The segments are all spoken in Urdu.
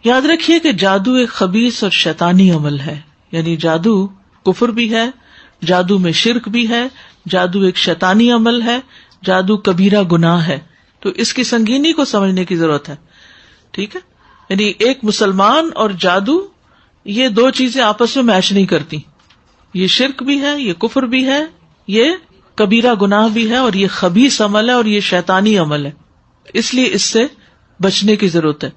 یاد رکھیے کہ جادو ایک خبیث اور شیطانی عمل ہے، یعنی جادو کفر بھی ہے، جادو میں شرک بھی ہے، جادو ایک شیطانی عمل ہے، جادو کبیرہ گناہ ہے. تو اس کی سنگینی کو سمجھنے کی ضرورت ہے. ٹھیک ہے، یعنی ایک مسلمان اور جادو، یہ دو چیزیں آپس میں میچ نہیں کرتی. یہ شرک بھی ہے، یہ کفر بھی ہے، یہ کبیرہ گناہ بھی ہے، اور یہ خبیث عمل ہے، اور یہ شیطانی عمل ہے. اس لیے اس سے بچنے کی ضرورت ہے.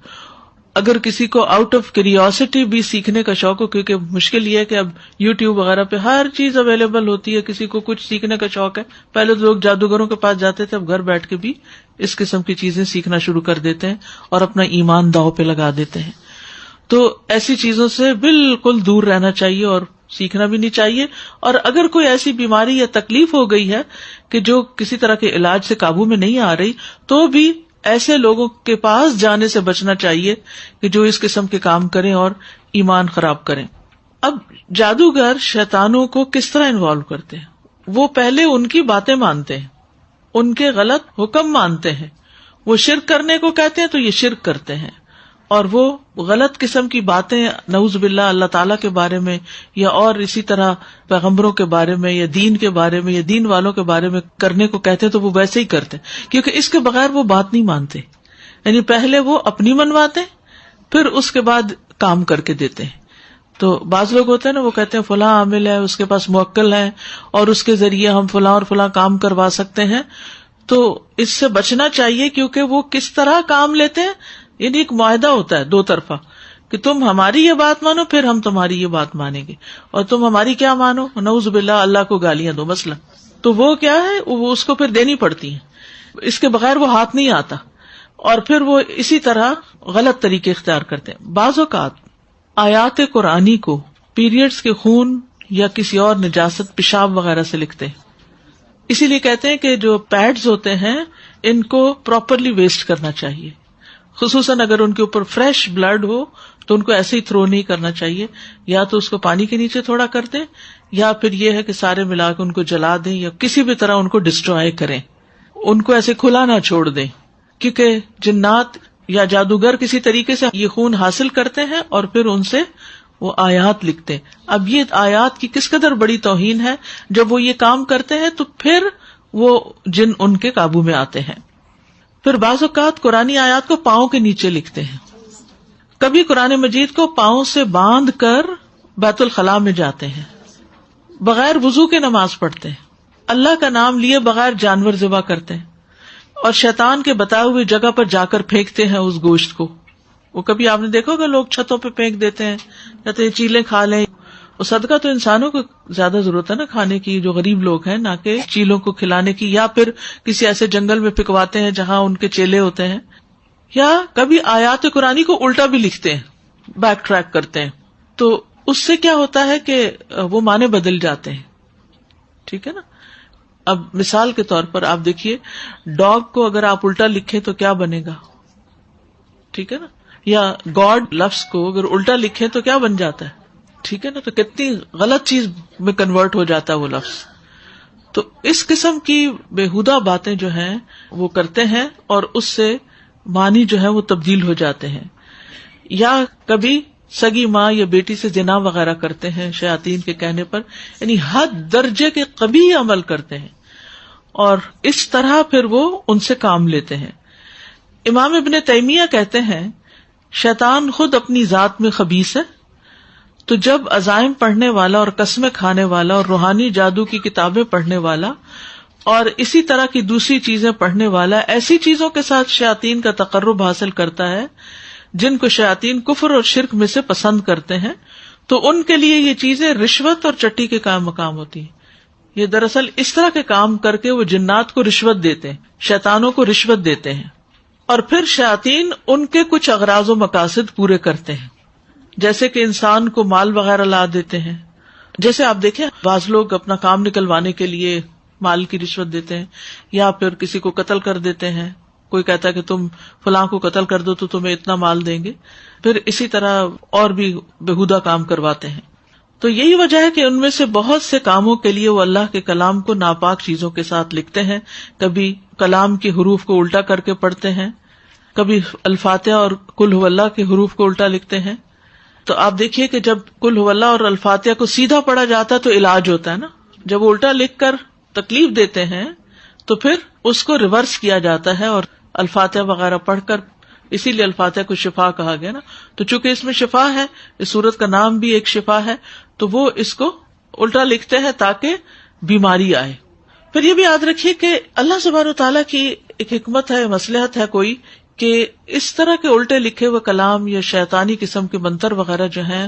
اگر کسی کو آؤٹ آف کیوریوسٹی بھی سیکھنے کا شوق ہو، کیونکہ مشکل یہ ہے کہ اب یوٹیوب وغیرہ پہ ہر چیز اویلیبل ہوتی ہے، کسی کو کچھ سیکھنے کا شوق ہے. پہلے تو لوگ جادوگروں کے پاس جاتے تھے، اب گھر بیٹھ کے بھی اس قسم کی چیزیں سیکھنا شروع کر دیتے ہیں اور اپنا ایمان داؤ پہ لگا دیتے ہیں. تو ایسی چیزوں سے بالکل دور رہنا چاہیے اور سیکھنا بھی نہیں چاہیے. اور اگر کوئی ایسی بیماری یا تکلیف ہو گئی ہے کہ جو کسی طرح کے علاج سے قابو میں نہیں آ رہی، تو بھی ایسے لوگوں کے پاس جانے سے بچنا چاہیے کہ جو اس قسم کے کام کریں اور ایمان خراب کریں. اب جادوگر شیطانوں کو کس طرح انوالو کرتے ہیں؟ وہ پہلے ان کی باتیں مانتے ہیں، ان کے غلط حکم مانتے ہیں. وہ شرک کرنے کو کہتے ہیں تو یہ شرک کرتے ہیں، اور وہ غلط قسم کی باتیں نعوذ باللہ اللہ تعالیٰ کے بارے میں یا اور اسی طرح پیغمبروں کے بارے میں یا دین کے بارے میں یا دین والوں کے بارے میں کرنے کو کہتے ہیں تو وہ ویسے ہی کرتے ہیں، کیونکہ اس کے بغیر وہ بات نہیں مانتے. یعنی پہلے وہ اپنی منواتے پھر اس کے بعد کام کر کے دیتے ہیں. تو بعض لوگ ہوتے ہیں نا، وہ کہتے ہیں فلاں عامل ہے، اس کے پاس موکل ہے اور اس کے ذریعے ہم فلاں اور فلاں کام کروا سکتے ہیں. تو اس سے بچنا چاہیے، کیونکہ وہ کس طرح کام لیتے ہیں. یعنی ایک معاہدہ ہوتا ہے دو طرفہ کہ تم ہماری یہ بات مانو پھر ہم تمہاری یہ بات مانیں گے، اور تم ہماری کیا مانو، نعوذ باللہ اللہ کو گالیاں دو مثلا. تو وہ کیا ہے، وہ اس کو پھر دینی پڑتی ہیں، اس کے بغیر وہ ہاتھ نہیں آتا. اور پھر وہ اسی طرح غلط طریقے اختیار کرتے ہیں. بعض اوقات آیات قرآنی کو پیریڈز کے خون یا کسی اور نجاست، پیشاب وغیرہ سے لکھتے ہیں. اسی لیے کہتے ہیں کہ جو پیڈز ہوتے ہیں ان کو پراپرلی ویسٹ کرنا چاہیے، خصوصاً اگر ان کے اوپر فریش بلڈ ہو تو ان کو ایسے ہی تھرو نہیں کرنا چاہیے. یا تو اس کو پانی کے نیچے تھوڑا کر دیں، یا پھر یہ ہے کہ سارے ملا کے ان کو جلا دیں، یا کسی بھی طرح ان کو ڈسٹروائے کریں. ان کو ایسے کھلا نہ چھوڑ دیں، کیونکہ جنات یا جادوگر کسی طریقے سے یہ خون حاصل کرتے ہیں اور پھر ان سے وہ آیات لکھتے ہیں. اب یہ آیات کی کس قدر بڑی توہین ہے. جب وہ یہ کام کرتے ہیں تو پھر وہ جن ان کے قابو میں آتے ہیں. پھر بعض اوقات قرآن آیات کو پاؤں کے نیچے لکھتے ہیں. کبھی قرآن مجید کو پاؤں سے باندھ کر بیت الخلاء میں جاتے ہیں، بغیر وضو کے نماز پڑھتے ہیں، اللہ کا نام لیے بغیر جانور ذبح کرتے ہیں، اور شیطان کے بتائے ہوئے جگہ پر جا کر پھینکتے ہیں اس گوشت کو. وہ کبھی آپ نے دیکھا ہوگا لوگ چھتوں پہ پھینک دیتے ہیں، کہتے ہیں چیلیں کھا لیں. اور صدقہ تو انسانوں کو زیادہ ضرورت ہے نا کھانے کی، جو غریب لوگ ہیں، نہ کہ چیلوں کو کھلانے کی. یا پھر کسی ایسے جنگل میں پھینکواتے ہیں جہاں ان کے چیلے ہوتے ہیں. یا کبھی آیات قرآنی کو الٹا بھی لکھتے ہیں، بیک ٹریک کرتے ہیں. تو اس سے کیا ہوتا ہے کہ وہ معنی بدل جاتے ہیں. ٹھیک ہے نا. اب مثال کے طور پر آپ دیکھیے، ڈاگ کو اگر آپ الٹا لکھیں تو کیا بنے گا؟ ٹھیک ہے نا. یا گاڈ لفظ کو اگر الٹا لکھیں تو کیا بن جاتا ہے؟ ٹھیک ہے نا. تو کتنی غلط چیز میں کنورٹ ہو جاتا ہے وہ لفظ. تو اس قسم کی بےہودہ باتیں جو ہیں وہ کرتے ہیں، اور اس سے معنی جو ہے وہ تبدیل ہو جاتے ہیں. یا کبھی سگی ماں یا بیٹی سے زنا وغیرہ کرتے ہیں شیاطین کے کہنے پر. یعنی حد درجے کے قبیح عمل کرتے ہیں، اور اس طرح پھر وہ ان سے کام لیتے ہیں. امام ابن تیمیہ کہتے ہیں شیطان خود اپنی ذات میں خبیث ہے. تو جب عزائم پڑھنے والا اور قسمیں کھانے والا اور روحانی جادو کی کتابیں پڑھنے والا اور اسی طرح کی دوسری چیزیں پڑھنے والا ایسی چیزوں کے ساتھ شیاطین کا تقرب حاصل کرتا ہے جن کو شیاطین کفر اور شرک میں سے پسند کرتے ہیں، تو ان کے لیے یہ چیزیں رشوت اور چٹی کے کام مقام ہوتی ہیں. یہ دراصل اس طرح کے کام کر کے وہ جنات کو رشوت دیتے ہیں، شیطانوں کو رشوت دیتے ہیں، اور پھر شیاطین ان کے کچھ اغراض و مقاصد پورے کرتے ہیں. جیسے کہ انسان کو مال وغیرہ لا دیتے ہیں. جیسے آپ دیکھیں بعض لوگ اپنا کام نکلوانے کے لیے مال کی رشوت دیتے ہیں، یا پھر کسی کو قتل کر دیتے ہیں. کوئی کہتا ہے کہ تم فلاں کو قتل کر دو تو تمہیں اتنا مال دیں گے. پھر اسی طرح اور بھی بےہودہ کام کرواتے ہیں. تو یہی وجہ ہے کہ ان میں سے بہت سے کاموں کے لیے وہ اللہ کے کلام کو ناپاک چیزوں کے ساتھ لکھتے ہیں. کبھی کلام کے حروف کو الٹا کر کے پڑھتے ہیں، کبھی الفاتحہ اور قل هو اللہ کے حروف کو الٹا لکھتے ہیں. تو آپ دیکھیے کہ جب قل هو اللہ اور الفاتحہ کو سیدھا پڑھا جاتا ہے تو علاج ہوتا ہے نا. جب الٹا لکھ کر تکلیف دیتے ہیں تو پھر اس کو ریورس کیا جاتا ہے اور الفاتحہ وغیرہ پڑھ کر، اسی لیے الفاتحہ کو شفا کہا گیا نا. تو چونکہ اس میں شفا ہے، اس سورت کا نام بھی ایک شفا ہے، تو وہ اس کو الٹا لکھتے ہیں تاکہ بیماری آئے. پھر یہ بھی یاد رکھیے کہ اللہ سبحانہ وتعالیٰ کی ایک حکمت ہے، مصلحت ہے کوئی، کہ اس طرح کے الٹے لکھے ہوئے کلام یا شیطانی قسم کے منتر وغیرہ جو ہیں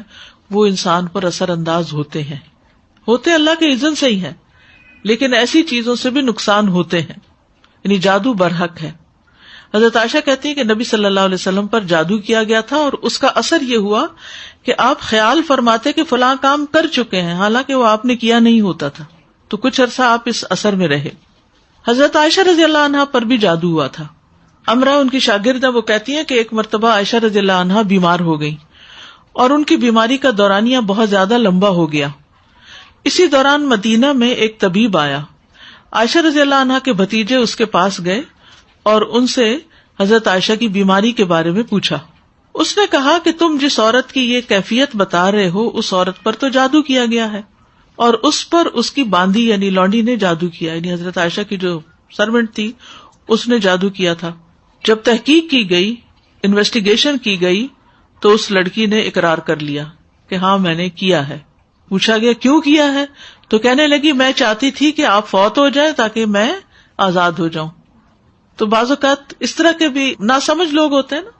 وہ انسان پر اثر انداز ہوتے اللہ کے اذن سے ہی ہیں، لیکن ایسی چیزوں سے بھی نقصان ہوتے ہیں. یعنی جادو برحق ہے. حضرت عائشہ کہتی ہے کہ نبی صلی اللہ علیہ وسلم پر جادو کیا گیا تھا اور اس کا اثر یہ ہوا کہ آپ خیال فرماتے کہ فلاں کام کر چکے ہیں حالانکہ وہ آپ نے کیا نہیں ہوتا تھا. تو کچھ عرصہ آپ اس اثر میں رہے. حضرت عائشہ رضی اللہ عنہا پر بھی جادو ہوا تھا. امرا ان کی شاگرد ہے، وہ کہتی ہیں کہ ایک مرتبہ عائشہ رضی اللہ عنہا بیمار ہو گئی اور ان کی بیماری کا دورانیہ بہت زیادہ لمبا ہو گیا. اسی دوران مدینہ میں ایک طبیب آیا. عائشہ رضی اللہ عنہا کے بھتیجے اس کے پاس گئے اور ان سے حضرت عائشہ کی بیماری کے بارے میں پوچھا. اس نے کہا کہ تم جس عورت کی یہ کیفیت بتا رہے ہو اس عورت پر تو جادو کیا گیا ہے اور اس پر اس کی باندھی یعنی لونڈی نے جادو کیا، یعنی حضرت عائشہ کی جو سرونٹ تھی اس نے جادو کیا تھا. جب تحقیق کی گئی، انویسٹیگیشن کی گئی تو اس لڑکی نے اقرار کر لیا کہ ہاں میں نے کیا ہے. پوچھا گیا کیوں کیا ہے تو کہنے لگی میں چاہتی تھی کہ آپ فوت ہو جائے تاکہ میں آزاد ہو جاؤں. تو بعض اوقات اس طرح کے بھی ناسمجھ لوگ ہوتے ہیں نا،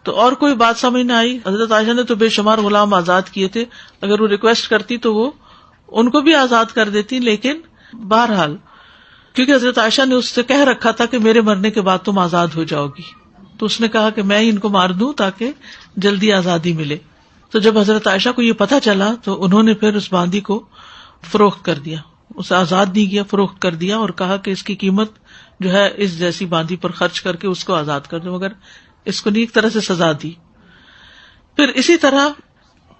تو اور کوئی بات سمجھ نہ آئی. حضرت عائشہ نے تو بے شمار غلام آزاد کیے تھے، اگر وہ ریکویسٹ کرتی تو وہ ان کو بھی آزاد کر دیتی. لیکن بہرحال کیونکہ حضرت عائشہ نے اس سے کہہ رکھا تھا کہ میرے مرنے کے بعد تم آزاد ہو جاؤ گی، تو اس نے کہا کہ میں ان کو مار دوں تاکہ جلدی آزادی ملے. تو جب حضرت عائشہ کو یہ پتا چلا تو انہوں نے پھر اس باندی کو فروخت کر دیا، اسے آزاد نہیں کیا، فروخت کر دیا اور کہا کہ اس کی قیمت جو ہے اس جیسی باندی پر خرچ کر کے اس کو آزاد کر دو، مگر اس کو نیک طرح سے سزا دی. پھر اسی طرح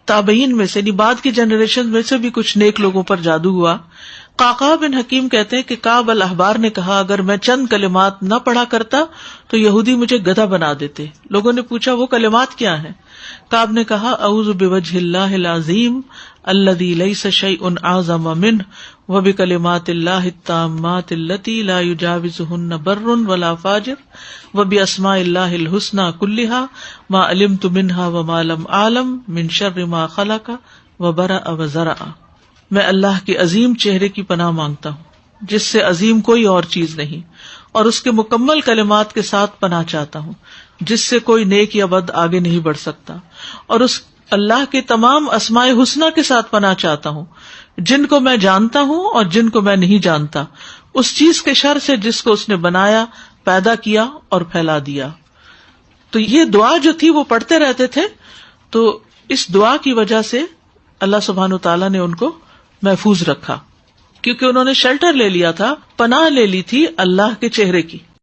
تابعین میں سے بعد کی جنریشن میں سے بھی کچھ نیک لوگوں پر جادو ہوا. قعقاع بن حکیم کہتے ہیں کہ کعب الاحبار نے کہا اگر میں چند کلمات نہ پڑھا کرتا تو یہودی مجھے گدھا بنا دیتے. لوگوں نے پوچھا وہ کلمات کیا ہیں؟ کعب نے کہا اعوذ بوجہ اللہ العظیم الذی لیس شیء اعظم منہ وبکلمات اللہ التامات اللتی لا یجاوزہن بر ولا فاجر وباسماء اللہ الحسنی کلہا ما علمت منہا وما لم اعلم من شر ما خلق وبرأ وزرع. میں اللہ کے عظیم چہرے کی پناہ مانگتا ہوں جس سے عظیم کوئی اور چیز نہیں، اور اس کے مکمل کلمات کے ساتھ پناہ چاہتا ہوں جس سے کوئی نیک یا بد آگے نہیں بڑھ سکتا، اور اس اللہ کے تمام اسماء حسنی کے ساتھ پناہ چاہتا ہوں جن کو میں جانتا ہوں اور جن کو میں نہیں جانتا، اس چیز کے شر سے جس کو اس نے بنایا، پیدا کیا اور پھیلا دیا. تو یہ دعا جو تھی وہ پڑھتے رہتے تھے. تو اس دعا کی وجہ سے اللہ سبحانہ وتعالیٰ نے ان کو محفوظ رکھا، کیونکہ انہوں نے شیلٹر لے لیا تھا، پناہ لے لی تھی اللہ کے چہرے کی.